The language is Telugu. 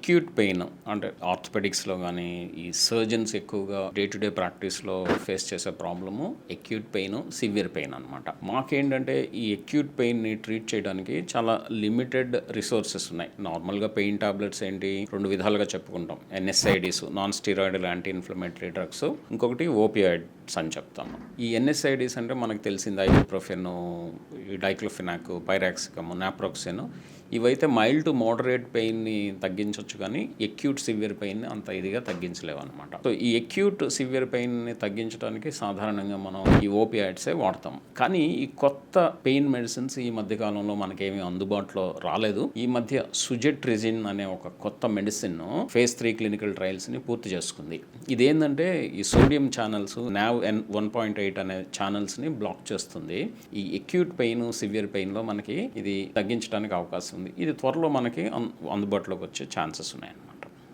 ఎక్యూట్ పెయిన్ అంటే ఆర్థోపెడిక్స్లో కానీ ఈ సర్జన్స్ ఎక్కువగా డే టు డే ప్రాక్టీస్లో ఫేస్ చేసే problem acute pain, severe pain అనమాట. మాకేంటంటే ఈ ఎక్యూట్ పెయిన్ని ట్రీట్ చేయడానికి చాలా లిమిటెడ్ రిసోర్సెస్ ఉన్నాయి. నార్మల్గా పెయిన్ టాబ్లెట్స్ ఏంటి 2 విధాలుగా చెప్పుకుంటాం. NSAIDs, non steroidal anti inflammatory drugs, ఇంకొకటి ఓపియాయిడ్స్ అని చెప్తాము. ఈ ఎన్ఎస్ఐడిస్ అంటే మనకు తెలిసింది ఐబుప్రోఫెన్, డైక్లోఫినాక్, పైరాక్సికమ్, నాప్రోక్సిన్. ఇవైతే మైల్డ్ టు మోడరేట్ పెయిన్ని తగ్గించవచ్చు, కానీ ఎక్యూట్ సివియర్ పెయిన్ని అంత ఇదిగా తగ్గించలేవు అనమాట. సో ఈ ఎక్యూట్ సివియర్ పెయిన్ని తగ్గించడానికి సాధారణంగా మనం ఈ ఓపియాయిడ్సే వాడతాం. కానీ ఈ కొత్త పెయిన్ మెడిసిన్స్ ఈ మధ్యకాలంలో మనకేమీ అందుబాటులో రాలేదు. ఈ మధ్య సుజెట్రిజిన్ అనే ఒక కొత్త మెడిసిన్ ఫేజ్ 3 క్లినికల్ ట్రయల్స్ని పూర్తి చేసుకుంది. ఇదేంటంటే ఈ సోడియం ఛానల్స్ NaV1.8 అనే ఛానల్స్ని బ్లాక్ చేస్తుంది. ఈ ఎక్యూట్ పెయిన్, సివియర్ పెయిన్లో మనకి ఇది తగ్గించడానికి అవకాశం ఉంది. ఇది త్వరలో మనకి అందుబాటులోకి వచ్చే ఛాన్సెస్ ఉన్నాయన్నమాట.